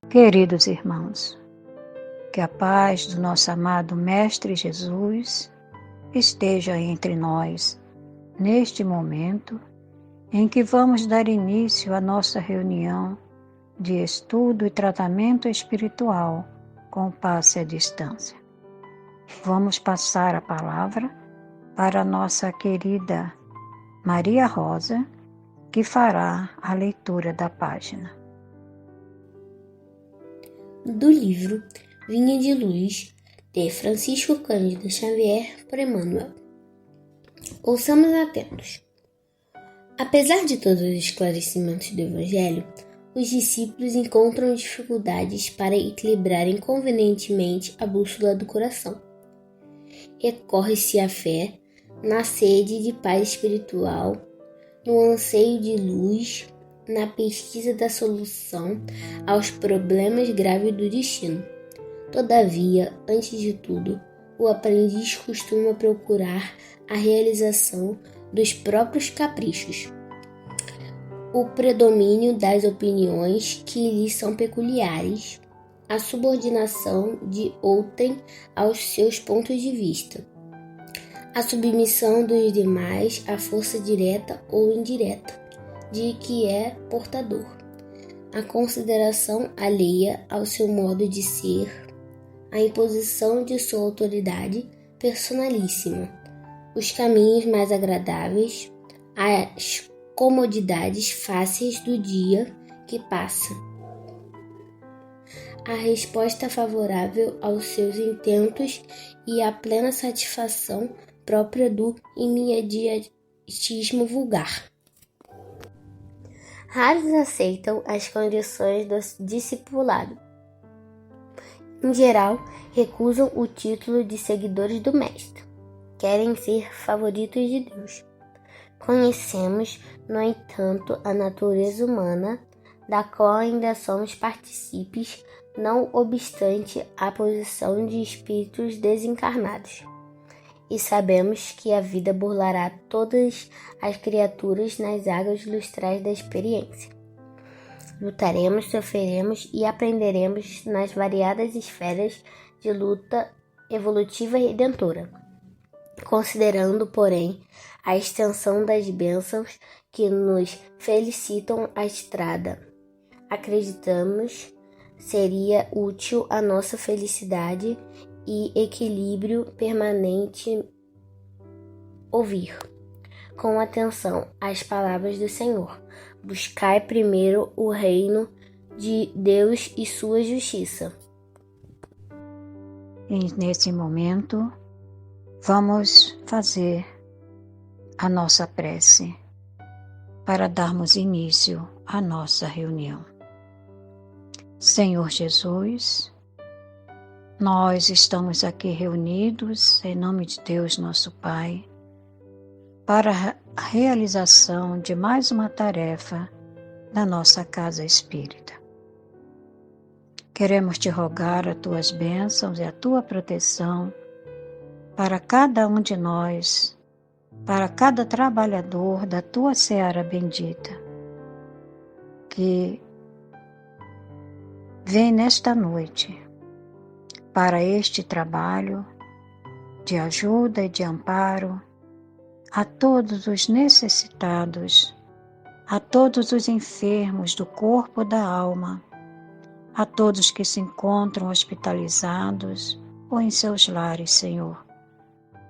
Queridos irmãos, que a paz do nosso amado Mestre Jesus esteja entre nós neste momento em que vamos dar início à nossa reunião de estudo e tratamento espiritual com passe à distância. Vamos passar a palavra para a nossa querida Maria Rosa, que fará a leitura da página. Do livro Vinha de Luz, de Francisco Cândido Xavier, por Emmanuel. Ouçamos atentos. Apesar de todos os esclarecimentos do Evangelho, os discípulos encontram dificuldades para equilibrarem convenientemente a bússola do coração. Recorre-se à fé, na sede de paz espiritual, no anseio de luz, na pesquisa da solução aos problemas graves do destino. Todavia, antes de tudo, o aprendiz costuma procurar a realização dos próprios caprichos, o predomínio das opiniões que lhe são peculiares, a subordinação de outrem aos seus pontos de vista, a submissão dos demais à força direta ou indireta de que é portador, a consideração alheia ao seu modo de ser, a imposição de sua autoridade personalíssima, os caminhos mais agradáveis, as comodidades fáceis do dia que passa, a resposta favorável aos seus intentos e a plena satisfação própria do imediatismo vulgar. Raros aceitam as condições do discipulado. Em geral, recusam o título de seguidores do Mestre. Querem ser favoritos de Deus. Conhecemos, no entanto, a natureza humana, da qual ainda somos partícipes, não obstante a posição de espíritos desencarnados. E sabemos que a vida burlará todas as criaturas nas águas lustrais da experiência. Lutaremos, sofreremos e aprenderemos nas variadas esferas de luta evolutiva e redentora. Considerando, porém, a extensão das bênçãos que nos felicitam a estrada, acreditamos seria útil à nossa felicidade e equilíbrio permanente ouvir com atenção as palavras do Senhor. Buscai primeiro o reino de Deus e sua justiça. E nesse momento, vamos fazer a nossa prece para darmos início à nossa reunião. Senhor Jesus, nós estamos aqui reunidos em nome de Deus, nosso Pai, para a realização de mais uma tarefa na nossa casa espírita. Queremos te rogar as tuas bênçãos e a tua proteção para cada um de nós, para cada trabalhador da tua seara bendita, que vem nesta noite para este trabalho de ajuda e de amparo a todos os necessitados, a todos os enfermos do corpo e da alma, a todos que se encontram hospitalizados ou em seus lares, Senhor,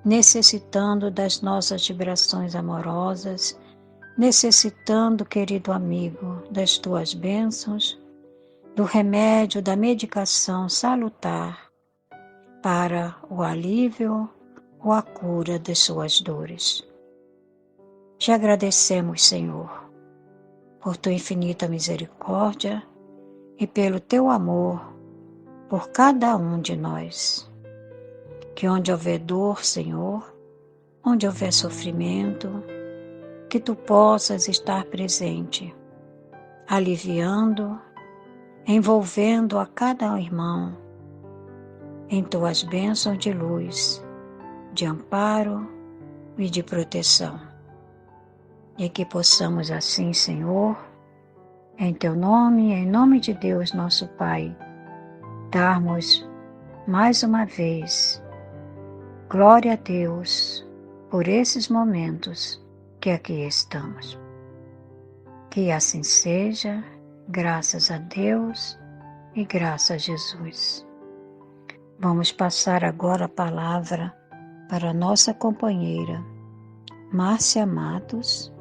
necessitando das nossas vibrações amorosas, necessitando, querido amigo, das tuas bênçãos, do remédio, da medicação salutar para o alívio ou a cura de suas dores. Te agradecemos, Senhor, por tua infinita misericórdia e pelo teu amor por cada um de nós. Que onde houver dor, Senhor, onde houver sofrimento, que tu possas estar presente, aliviando, envolvendo a cada irmão em tuas bênçãos de luz, de amparo e de proteção. E que possamos assim, Senhor, em teu nome e em nome de Deus, nosso Pai, darmos mais uma vez glória a Deus por esses momentos que aqui estamos. Que assim seja, graças a Deus e graças a Jesus. Vamos passar agora a palavra para nossa companheira Márcia Matos,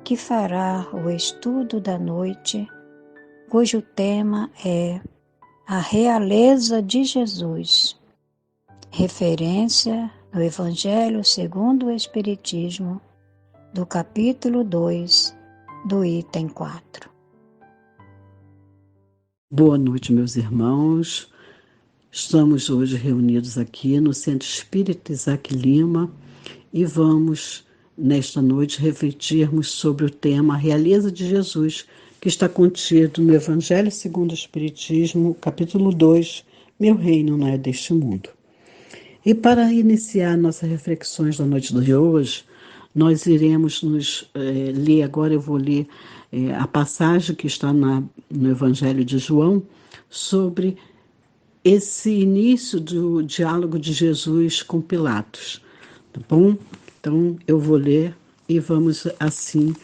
que fará o estudo da noite, cujo tema é a realeza de Jesus, referência no Evangelho segundo o Espiritismo, do capítulo 2, do item 4. Boa noite, meus irmãos. Estamos hoje reunidos aqui no Centro Espírita Isaac Lima e vamos, nesta noite, refletirmos sobre o tema A Realeza de Jesus, que está contido no Evangelho segundo o Espiritismo, capítulo 2, Meu reino não é deste mundo. E para iniciar nossas reflexões da noite de hoje, nós iremos ler agora, eu vou ler a passagem que está no Evangelho de João, sobre esse início do diálogo de Jesus com Pilatos, tá bom? Então, eu vou ler e vamos, assim,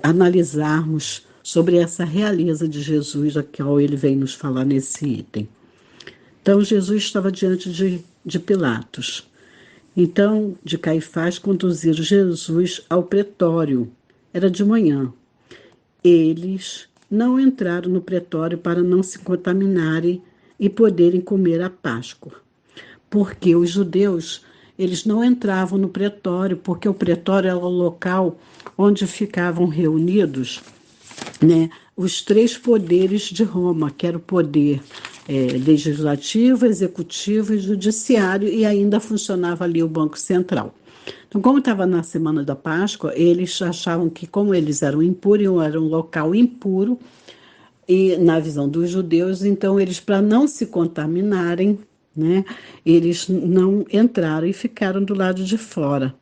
analisarmos sobre essa realeza de Jesus, a qual ele vem nos falar nesse item. Então, Jesus estava diante de Pilatos. Então, de Caifás, conduziram Jesus ao pretório. Era de manhã. Eles não entraram no pretório para não se contaminarem e poderem comer a Páscoa. Porque os judeus, eles não entravam no pretório, porque o pretório era o local onde ficavam reunidos, né, os três poderes de Roma, que era o poder legislativo, executivo e judiciário, e ainda funcionava ali o Banco Central. Então, como estava na semana da Páscoa, eles achavam que, como eles eram impuros, era um local impuro, e na visão dos judeus, então eles, para não se contaminarem, né, eles não entraram e ficaram do lado de fora.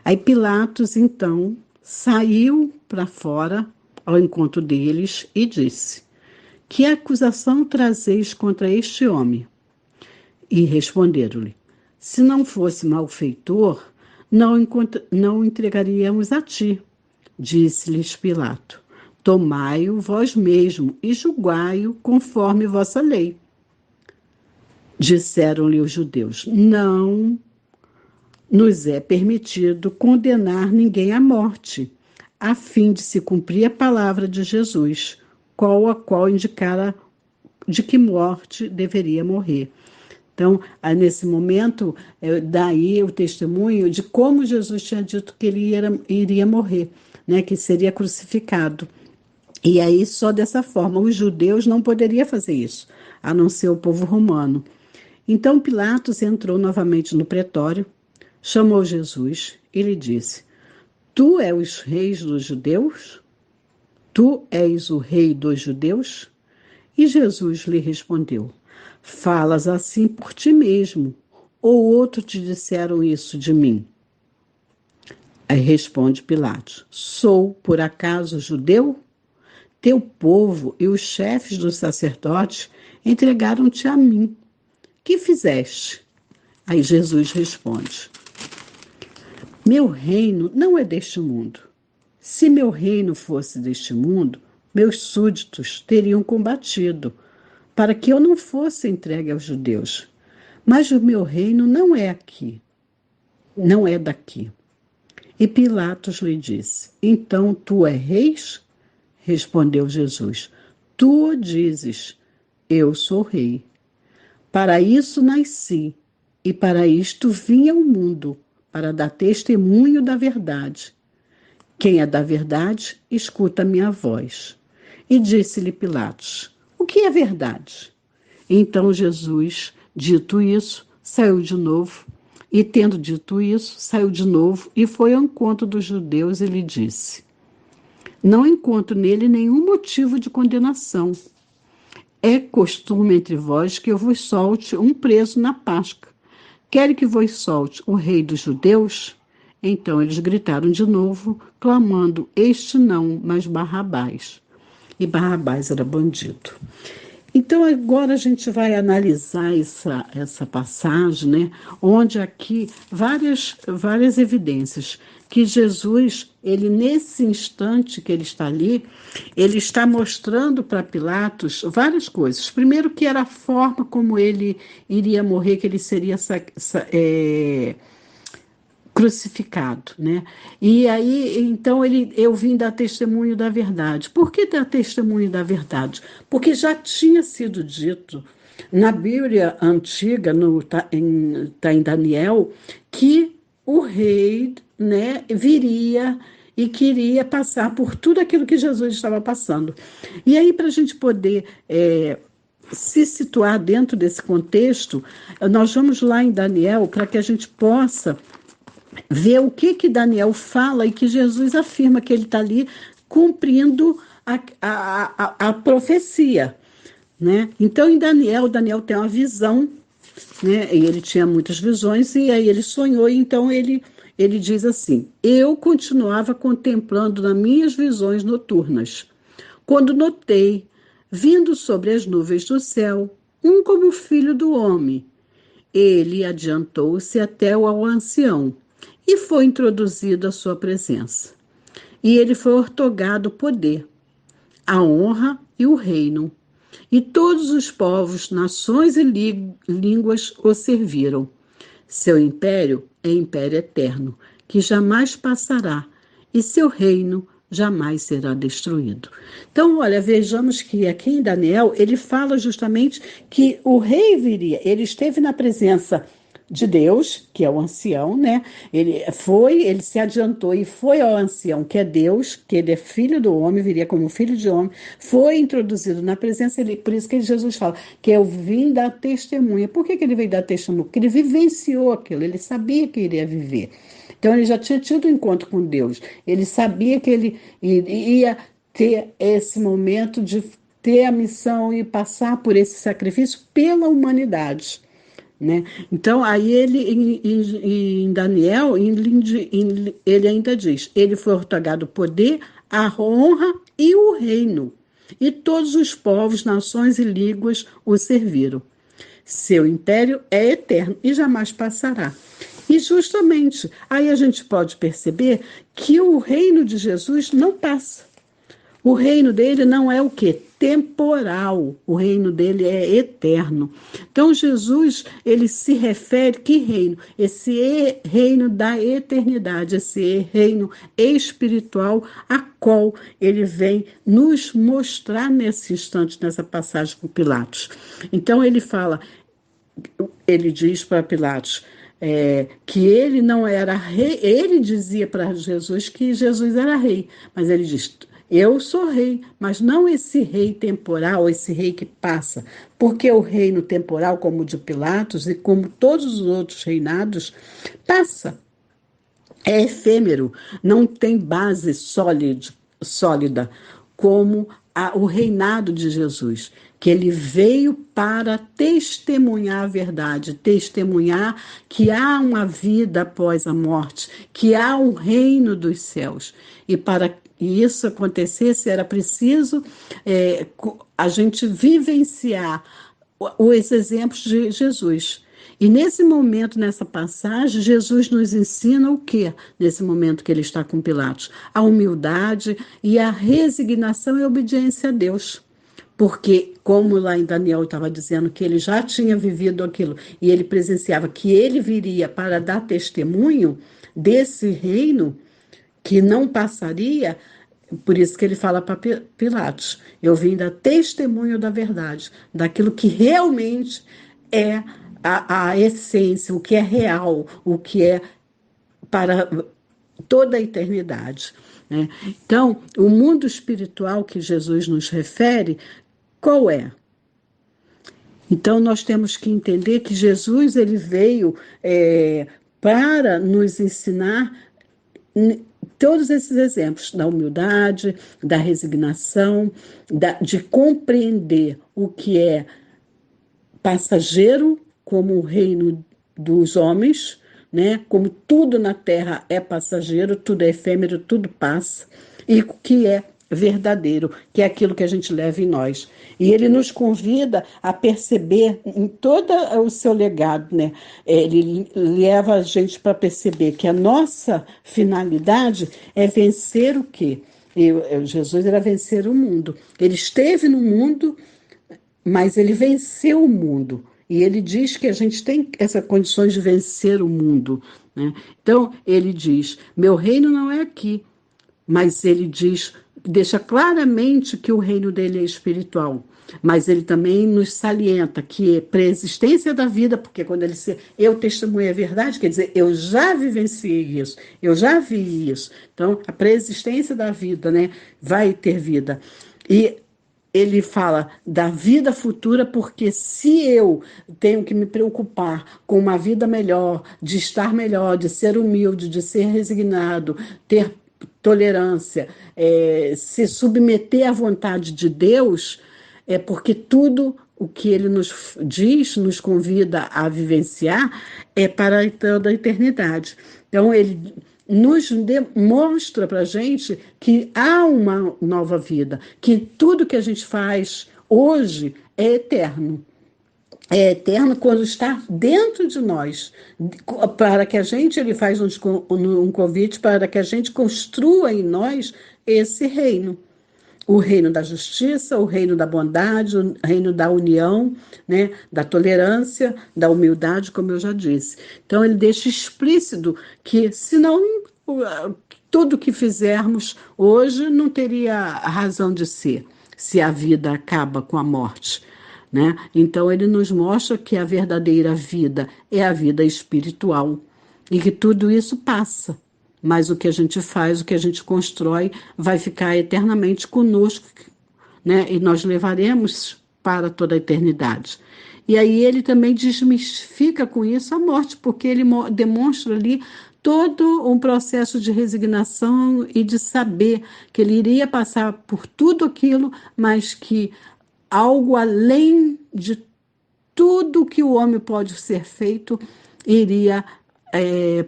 Aí Pilatos, então, saiu para fora ao encontro deles e disse: que acusação trazeis contra este homem? E responderam-lhe: se não fosse malfeitor, não entregaríamos a ti. Disse-lhes Pilato: tomai-o vós mesmo e julgai-o conforme vossa lei. Disseram-lhe os judeus: não nos é permitido condenar ninguém à morte, a fim de se cumprir a palavra de Jesus, a qual indicara de que morte deveria morrer. Então, nesse momento, daí o testemunho de como Jesus tinha dito que ele iria morrer, né, que seria crucificado. E aí, só dessa forma, os judeus não poderiam fazer isso, a não ser o povo romano. Então, Pilatos entrou novamente no pretório, chamou Jesus e lhe disse: tu és o rei dos judeus? Tu és o rei dos judeus? E Jesus lhe respondeu: falas assim por ti mesmo, ou outros te disseram isso de mim? Aí responde Pilatos: sou por acaso judeu? Teu povo e os chefes dos sacerdotes entregaram-te a mim. Que fizeste? Aí Jesus responde: meu reino não é deste mundo. Se meu reino fosse deste mundo, meus súditos teriam combatido, para que eu não fosse entregue aos judeus. Mas o meu reino não é aqui, não é daqui. E Pilatos lhe disse: então tu és rei? Respondeu Jesus: tu o dizes, eu sou rei. Para isso nasci, e para isto vim ao mundo, para dar testemunho da verdade. Quem é da verdade, escuta a minha voz. E disse-lhe Pilatos: o que é verdade? Então Jesus, dito isso, saiu de novo, e tendo dito isso, saiu de novo e foi ao encontro dos judeus e lhe disse: não encontro nele nenhum motivo de condenação. É costume entre vós que eu vos solte um preso na Páscoa. Quer que vos solte o rei dos judeus? Então eles gritaram de novo, clamando: este não, mas Barrabás. e Barrabás era bandido. Então, agora a gente vai analisar essa passagem, né? Onde aqui várias evidências que Jesus, ele nesse instante que ele está ali, ele está mostrando para Pilatos várias coisas. Primeiro que era a forma como ele iria morrer, que ele seria crucificado, né? E aí, então, eu vim dar testemunho da verdade. Por que dar testemunho da verdade? Porque já tinha sido dito na Bíblia antiga, tá em Daniel, que o rei, né, viria e queria passar por tudo aquilo que Jesus estava passando. E aí, para a gente poder se situar dentro desse contexto, nós vamos lá em Daniel para que a gente possa ver o que Daniel fala e que Jesus afirma que ele está ali cumprindo a profecia, né? Então, em Daniel tem uma visão, né? E ele tinha muitas visões, e aí ele sonhou, e então ele diz assim: eu continuava contemplando nas minhas visões noturnas, quando notei, vindo sobre as nuvens do céu, um como filho do homem. Ele adiantou-se até ao ancião, e foi introduzido à sua presença. E ele foi ortogado o poder, a honra e o reino. E todos os povos, nações e línguas o serviram. Seu império é império eterno, que jamais passará, e seu reino jamais será destruído. Então, olha, vejamos que aqui em Daniel, ele fala justamente que o rei viria, ele esteve na presença de Deus, que é o ancião, né? Ele se adiantou e foi ao ancião, que é Deus, que ele é filho do homem, viria como filho de homem, foi introduzido na presença dele, por isso que Jesus fala que eu vim dar testemunha. Por que ele veio dar testemunha? Porque ele vivenciou aquilo, ele sabia que iria viver. Então ele já tinha tido um encontro com Deus, ele sabia que ele ia ter esse momento de ter a missão e passar por esse sacrifício pela humanidade. Né? Então, aí ele, em Daniel, ele ainda diz: ele foi ortogado o poder, a honra e o reino, e todos os povos, nações e línguas o serviram. Seu império é eterno e jamais passará. E justamente aí a gente pode perceber que o reino de Jesus não passa. O reino dele não é o quê? Temporal. O reino dele é eterno. Então, Jesus, ele se refere, que reino? Esse reino da eternidade, esse reino espiritual, a qual ele vem nos mostrar nesse instante, nessa passagem com Pilatos. Então, ele diz para Pilatos, que ele não era rei, ele dizia para Jesus que Jesus era rei, mas ele diz: eu sou rei, mas não esse rei temporal, esse rei que passa, porque o reino temporal, como o de Pilatos e como todos os outros reinados, passa, é efêmero, não tem base sólida como o reinado de Jesus, que ele veio para testemunhar a verdade, testemunhar que há uma vida após a morte, que há um reino dos céus. E para que isso acontecesse, era preciso a gente vivenciar os exemplos de Jesus. E nesse momento, nessa passagem, Jesus nos ensina o quê? Nesse momento que ele está com Pilatos? A humildade e a resignação e obediência a Deus. Porque, como lá em Daniel estava dizendo que ele já tinha vivido aquilo e ele presenciava que ele viria para dar testemunho desse reino que não passaria, por isso que ele fala para Pilatos: eu vim dar testemunho da verdade, daquilo que realmente é a essência, o que é real, o que é para toda a eternidade. Né? Então, o mundo espiritual que Jesus nos refere, qual é? Então, nós temos que entender que Jesus ele veio para nos ensinar todos esses exemplos da humildade, da resignação, de compreender o que é passageiro como o reino dos homens, né? Como tudo na terra é passageiro, tudo é efêmero, tudo passa, e o que é verdadeiro, que é aquilo que a gente leva em nós. E ele nos convida a perceber em todo o seu legado, né? Ele leva a gente para perceber que a nossa finalidade é vencer o quê? Jesus era vencer o mundo. Ele esteve no mundo, mas ele venceu o mundo. E ele diz que a gente tem essa condições de vencer o mundo, né? Então, ele diz, meu reino não é aqui, mas ele diz, deixa claramente que o reino dele é espiritual. Mas ele também nos salienta que para a existência da vida, porque quando ele diz, eu testemunho a verdade, quer dizer, eu já vivenciei isso, eu já vi isso. Então, a preexistência da vida, né, vai ter vida. E ele fala da vida futura, porque se eu tenho que me preocupar com uma vida melhor, de estar melhor, de ser humilde, de ser resignado, ter tolerância, se submeter à vontade de Deus, é porque tudo o que ele nos diz, nos convida a vivenciar, é para toda a eternidade. Então, ele nos demonstra para a gente que há uma nova vida, que tudo que a gente faz hoje é eterno. É eterno quando está dentro de nós, para que a gente, ele faz um convite para que a gente construa em nós esse reino. O reino da justiça, o reino da bondade, o reino da união, né, da tolerância, da humildade, como eu já disse. Então, ele deixa explícito que, senão, tudo que fizermos hoje não teria razão de ser, se a vida acaba com a morte, né? Então, ele nos mostra que a verdadeira vida é a vida espiritual e que tudo isso passa. Mas o que a gente faz, o que a gente constrói, vai ficar eternamente conosco, né? E nós levaremos para toda a eternidade. E aí ele também desmistifica com isso a morte, porque ele demonstra ali todo um processo de resignação e de saber que ele iria passar por tudo aquilo, mas que algo além de tudo que o homem pode ser feito iria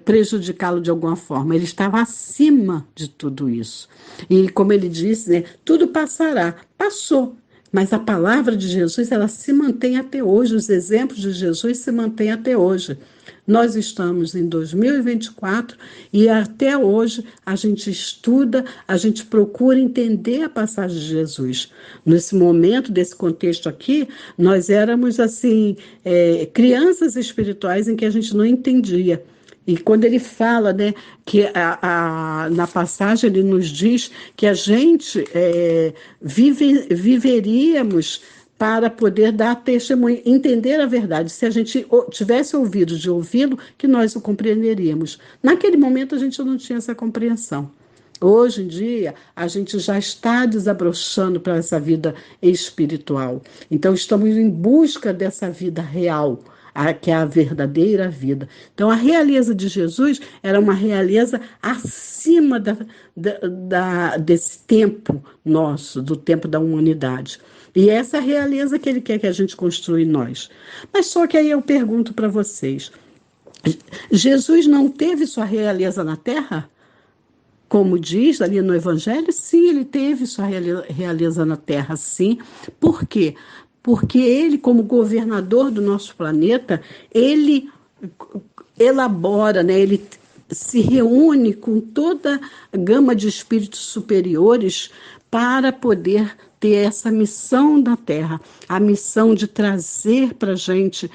prejudicá-lo de alguma forma. Ele estava acima de tudo isso. E como ele disse, né, tudo passará. Passou. Mas a palavra de Jesus, ela se mantém até hoje. Os exemplos de Jesus se mantêm até hoje. Nós estamos em 2024 e até hoje a gente estuda, a gente procura entender a passagem de Jesus. Nesse momento, desse contexto aqui, nós éramos assim, crianças espirituais em que a gente não entendia. E quando ele fala, né, que na passagem ele nos diz que a gente viveríamos para poder dar testemunho, entender a verdade. Se a gente tivesse ouvido de ouvi-lo, que nós o compreenderíamos. Naquele momento a gente não tinha essa compreensão. Hoje em dia, a gente já está desabrochando para essa vida espiritual. Então, estamos em busca dessa vida real, que é a verdadeira vida. Então, a realeza de Jesus era uma realeza acima desse tempo nosso, do tempo da humanidade. E essa é a realeza que ele quer que a gente construa em nós. Mas só que aí eu pergunto para vocês, Jesus não teve sua realeza na terra? Como diz ali no Evangelho, sim, ele teve sua realeza na terra, sim. Por quê? Porque ele, como governador do nosso planeta, ele elabora, né, ele se reúne com toda a gama de espíritos superiores para poder ter essa missão da Terra, a missão de trazer para a gente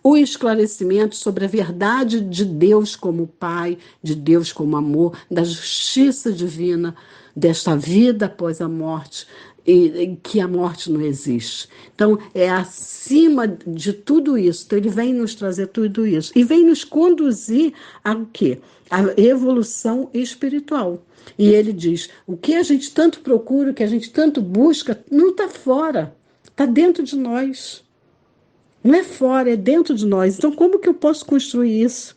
o esclarecimento sobre a verdade de Deus como Pai, de Deus como amor, da justiça divina, desta vida após a morte, e que a morte não existe. Então, é acima de tudo isso. Então, ele vem nos trazer tudo isso. E vem nos conduzir ao quê? A evolução espiritual. E ele diz, o que a gente tanto procura, o que a gente tanto busca, não está fora, está dentro de nós. Não é fora, é dentro de nós. Então, como que eu posso construir isso?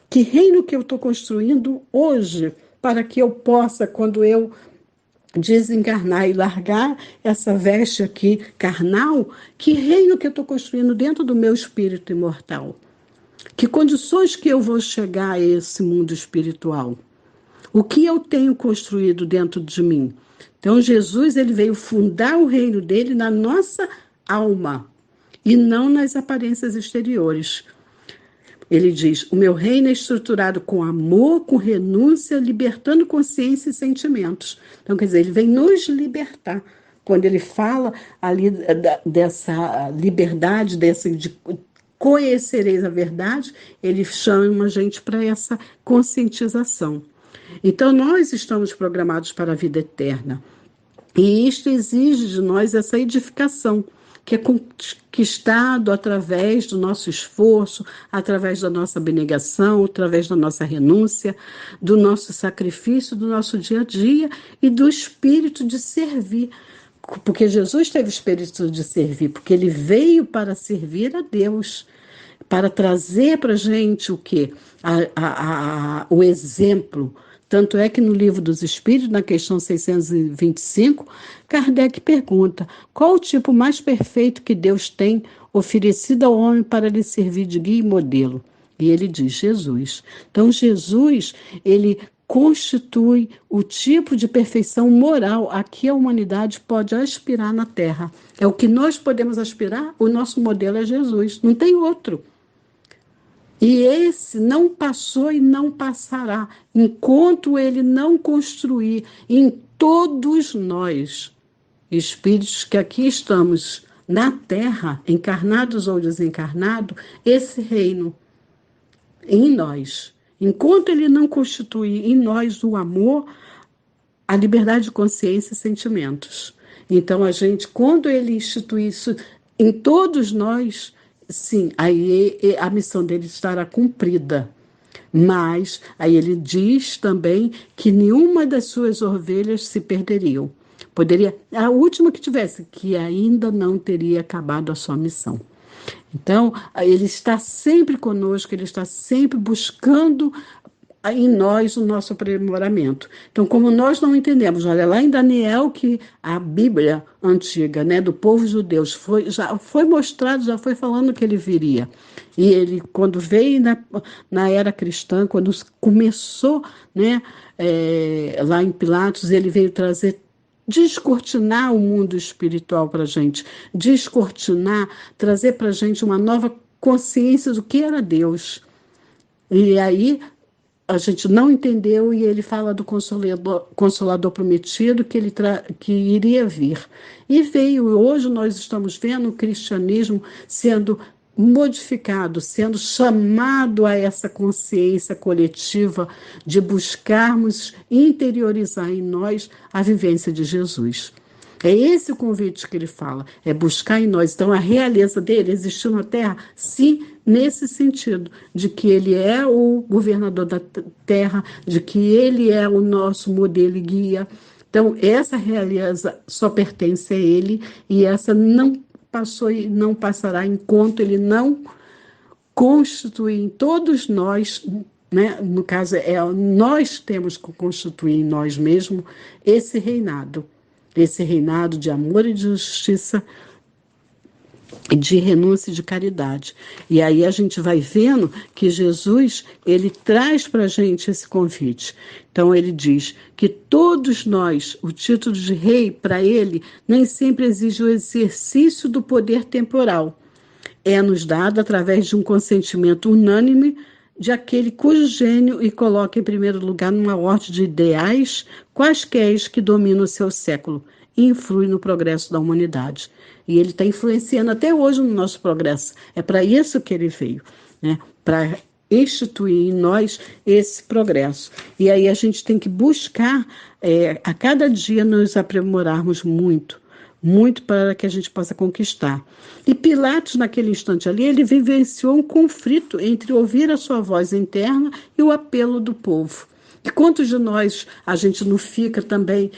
Que reino que eu estou construindo hoje, para que eu possa, quando eu desencarnar e largar essa veste aqui carnal, que reino que eu estou construindo dentro do meu espírito imortal? Que condições que eu vou chegar a esse mundo espiritual? O que eu tenho construído dentro de mim? Então, Jesus, ele veio fundar o reino dele na nossa alma e não nas aparências exteriores. Ele diz: o meu reino é estruturado com amor, com renúncia, libertando consciência e sentimentos. Então, quer dizer, ele vem nos libertar. Quando ele fala ali dessa liberdade, de conhecereis a verdade, ele chama a gente para essa conscientização. Então, nós estamos programados para a vida eterna. E isto exige de nós essa edificação, que é conquistado através do nosso esforço, através da nossa abnegação, através da nossa renúncia, do nosso sacrifício, do nosso dia a dia e do espírito de servir. Porque Jesus teve o espírito de servir, porque ele veio para servir a Deus, para trazer para a gente o quê? O exemplo. Tanto é que no Livro dos Espíritos, na questão 625, Kardec pergunta: qual o tipo mais perfeito que Deus tem oferecido ao homem para lhe servir de guia e modelo? E ele diz: Jesus. Então, Jesus, ele constitui o tipo de perfeição moral a que a humanidade pode aspirar na Terra. É o que nós podemos aspirar, o nosso modelo é Jesus, não tem outro. E esse não passou e não passará, enquanto ele não construir em todos nós, espíritos que aqui estamos na Terra, encarnados ou desencarnados, esse reino em nós. Enquanto ele não constituir em nós o amor, a liberdade de consciência e sentimentos. Então, a gente, quando ele institui isso em todos nós, sim, aí a missão dele estará cumprida. Mas aí ele diz também que nenhuma das suas ovelhas se perderiam. Poderia, a última que tivesse, que ainda não teria acabado a sua missão. Então, ele está sempre conosco, ele está sempre buscando em nós o nosso aprimoramento. Então, como nós não entendemos, olha lá em Daniel, que a Bíblia antiga, né, do povo judeu, já foi mostrado, já foi falando que ele viria. E ele, quando veio na era cristã, quando começou, né, lá em Pilatos, ele veio trazer, descortinar o mundo espiritual para a gente, descortinar, trazer para a gente uma nova consciência do que era Deus. E aí a gente não entendeu e ele fala do Consolador prometido que iria vir. E veio, hoje nós estamos vendo o cristianismo sendo modificado, sendo chamado a essa consciência coletiva de buscarmos interiorizar em nós a vivência de Jesus. É esse o convite que ele fala, é buscar em nós. Então, a realeza dele existiu na Terra, sim, nesse sentido, de que ele é o governador da Terra, de que ele é o nosso modelo e guia. Então, essa realeza só pertence a ele e essa não passou e não passará enquanto ele não constituir em todos nós, né? No caso, nós temos que constituir em nós mesmos esse reinado de amor e de justiça, de renúncia e de caridade. E aí a gente vai vendo que Jesus, ele traz para a gente esse convite. Então ele diz que todos nós, o título de rei, para ele, nem sempre exige o exercício do poder temporal. É-nos dado através de um consentimento unânime de aquele cujo gênio e coloca em primeiro lugar numa ordem de ideais quaisquer que dominam o seu século e influem no progresso da humanidade. E ele está influenciando até hoje no nosso progresso. É para isso que ele veio, né? Para instituir em nós esse progresso. E aí a gente tem que buscar a cada dia nos aprimorarmos muito, muito para que a gente possa conquistar. E Pilatos, naquele instante ali, ele vivenciou um conflito entre ouvir a sua voz interna e o apelo do povo. E quantos de nós a gente não fica também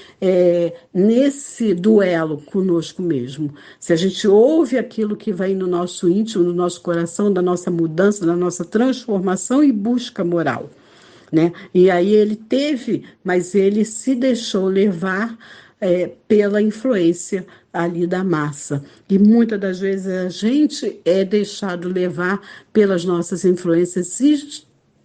nesse duelo conosco mesmo? Se a gente ouve aquilo que vai no nosso íntimo, no nosso coração, da nossa mudança, da nossa transformação e busca moral, né? E aí ele teve, mas ele se deixou levar pela influência ali da massa. E muitas das vezes a gente é deixado levar pelas nossas influências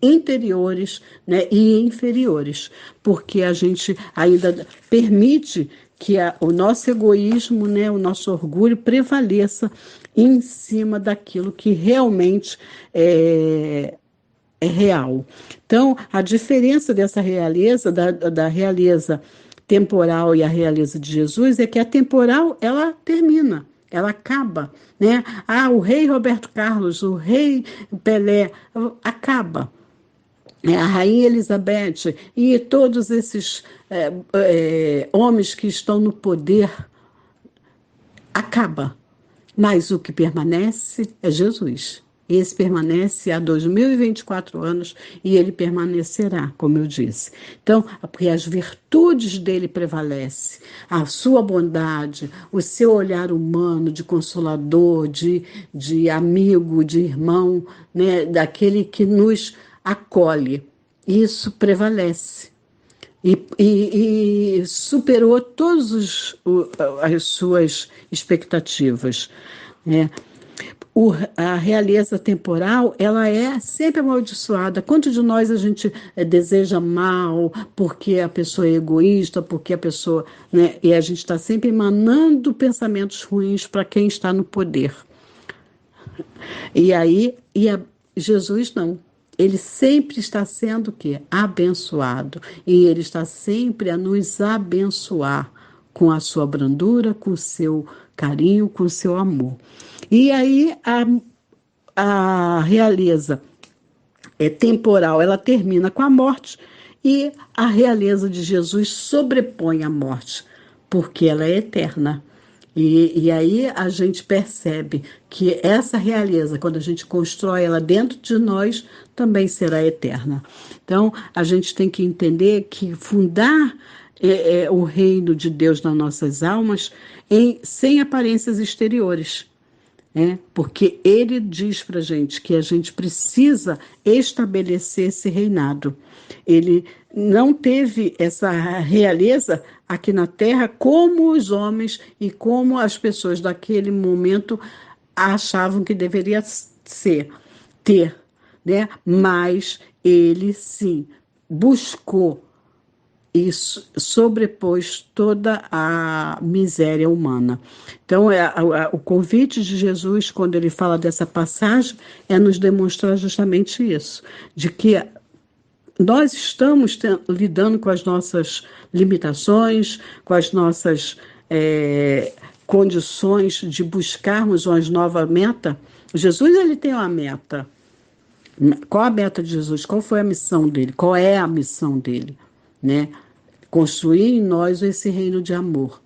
interiores, né, e inferiores, porque a gente ainda permite que o nosso egoísmo, né, o nosso orgulho prevaleça em cima daquilo que realmente é real. Então, a diferença dessa realeza, da realeza temporal e a realeza de Jesus, é que a temporal, ela termina, ela acaba, né? O rei Roberto Carlos, o rei Pelé, acaba. A rainha Elizabeth e todos esses homens que estão no poder, acaba. Mas o que permanece é Jesus. Esse permanece há 2024 anos e ele permanecerá, como eu disse. Então, porque as virtudes dele prevalecem, a sua bondade, o seu olhar humano de consolador, de amigo, de irmão, né, daquele que nos acolhe. Isso prevalece. E superou todas as suas expectativas, né? A realeza temporal, ela é sempre amaldiçoada. Quanto de nós a gente deseja mal porque a pessoa é egoísta, porque a pessoa, né, e a gente está sempre emanando pensamentos ruins para quem está no poder. E aí, Jesus não. Ele sempre está sendo o quê? Abençoado. E ele está sempre a nos abençoar com a sua brandura, com o seu carinho, com o seu amor. E aí a realeza temporal, ela termina com a morte e a realeza de Jesus sobrepõe a morte, porque ela é eterna. E aí a gente percebe que essa realeza, quando a gente constrói ela dentro de nós, também será eterna. Então, a gente tem que entender que fundar o reino de Deus nas nossas almas sem aparências exteriores. Porque ele diz para a gente que a gente precisa estabelecer esse reinado. Ele não teve essa realeza aqui na Terra como os homens e como as pessoas daquele momento achavam que deveria ter, né? Mas ele sim buscou e sobrepôs toda a miséria humana. Então, o convite de Jesus, quando ele fala dessa passagem, é nos demonstrar justamente isso, de que nós estamos lidando com as nossas limitações, com as nossas condições de buscarmos uma nova meta. Jesus, ele tem uma meta. Qual a meta de Jesus? Qual foi a missão dele? Qual é a missão dele? Né? Construir em nós esse reino de amor,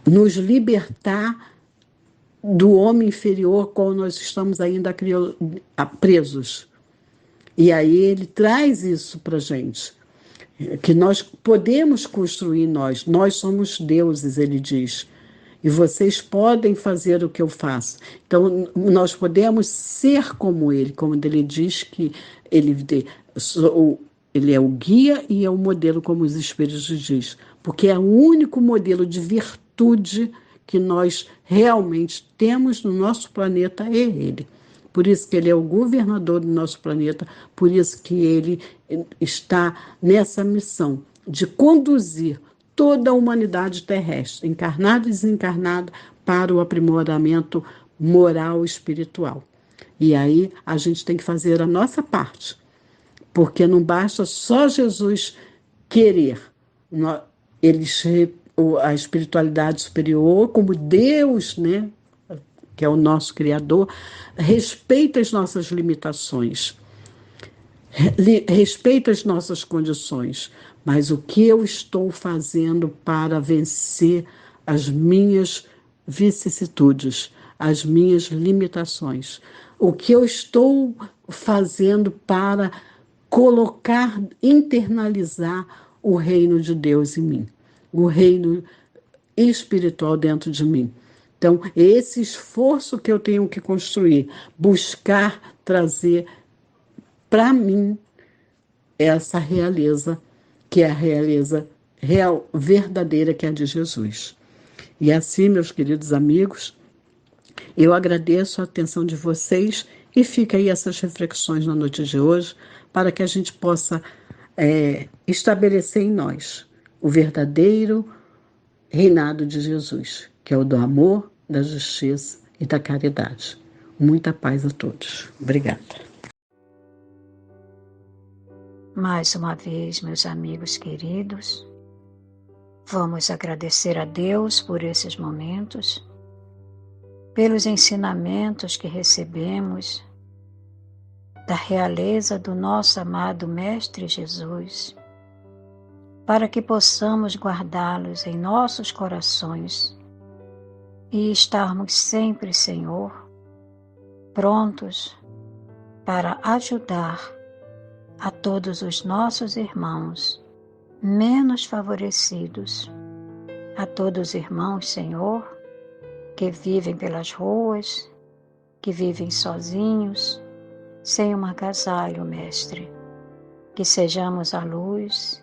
nos libertar do homem inferior qual nós estamos ainda presos. E aí ele traz isso para a gente, que nós podemos construir em nós somos deuses, ele diz, e vocês podem fazer o que eu faço. Então, nós podemos ser como ele ele diz que ele é o guia e é o modelo, como os Espíritos diz, porque é o único modelo de virtude que nós realmente temos no nosso planeta, é ele. Por isso que ele é o governador do nosso planeta, por isso que ele está nessa missão de conduzir toda a humanidade terrestre, encarnada e desencarnada, para o aprimoramento moral e espiritual. E aí a gente tem que fazer a nossa parte, porque não basta só Jesus querer. A espiritualidade superior, como Deus, né, que é o nosso Criador, respeita as nossas limitações, respeita as nossas condições, mas o que eu estou fazendo para vencer as minhas vicissitudes, as minhas limitações? O que eu estou fazendo para colocar, internalizar o reino de Deus em mim, o reino espiritual dentro de mim? Então, esse esforço que eu tenho que construir, buscar trazer para mim essa realeza, que é a realeza real, verdadeira, que é a de Jesus. E assim, meus queridos amigos, eu agradeço a atenção de vocês E fica aí essas reflexões na noite de hoje, para que a gente possa estabelecer em nós o verdadeiro reinado de Jesus, que é o do amor, da justiça e da caridade. Muita paz a todos. Obrigada. Mais uma vez, meus amigos queridos, vamos agradecer a Deus por esses momentos, pelos ensinamentos que recebemos da realeza do nosso amado Mestre Jesus, para que possamos guardá-los em nossos corações e estarmos sempre, Senhor, prontos para ajudar a todos os nossos irmãos menos favorecidos, a todos os irmãos, Senhor, que vivem pelas ruas, que vivem sozinhos, sem um agasalho, Mestre. Que sejamos a luz,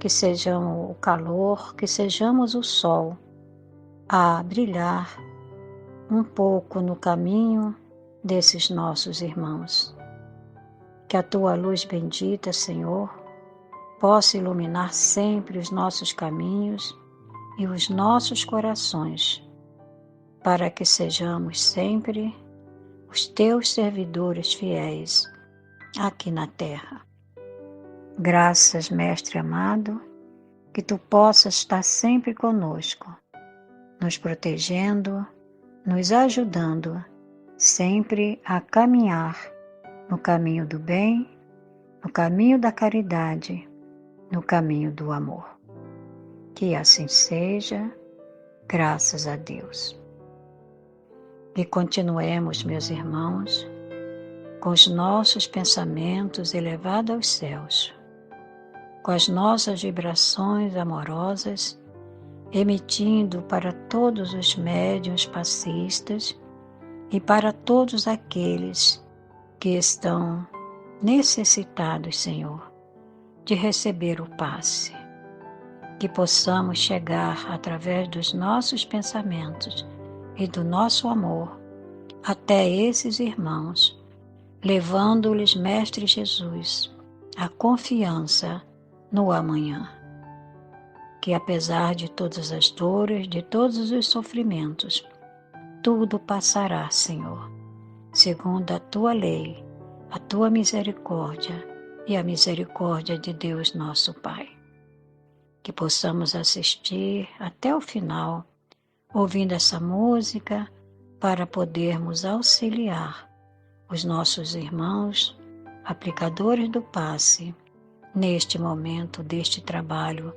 que sejamos o calor, que sejamos o sol a brilhar um pouco no caminho desses nossos irmãos. Que a Tua luz bendita, Senhor, possa iluminar sempre os nossos caminhos e os nossos corações, para que sejamos sempre os Teus servidores fiéis aqui na terra. Graças, Mestre amado, que Tu possas estar sempre conosco, nos protegendo, nos ajudando, sempre a caminhar no caminho do bem, no caminho da caridade, no caminho do amor. Que assim seja, graças a Deus. E continuemos, meus irmãos, com os nossos pensamentos elevados aos céus, com as nossas vibrações amorosas, emitindo para todos os médiuns passistas e para todos aqueles que estão necessitados, Senhor, de receber o passe. Que possamos chegar através dos nossos pensamentos e do nosso amor até esses irmãos, levando-lhes, Mestre Jesus, a confiança no amanhã. Que apesar de todas as dores, de todos os sofrimentos, tudo passará, Senhor, segundo a Tua lei, a Tua misericórdia e a misericórdia de Deus nosso Pai. Que possamos assistir até o final, ouvindo essa música, para podermos auxiliar os nossos irmãos, aplicadores do passe, neste momento deste trabalho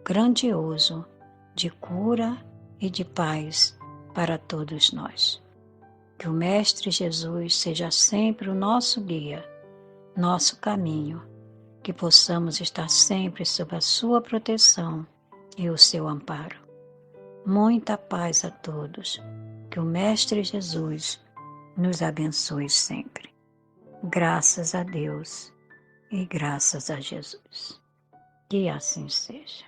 grandioso de cura e de paz para todos nós. Que o Mestre Jesus seja sempre o nosso guia, nosso caminho, que possamos estar sempre sob a sua proteção e o seu amparo. Muita paz a todos. Que o Mestre Jesus nos abençoe sempre. Graças a Deus e graças a Jesus. Que assim seja.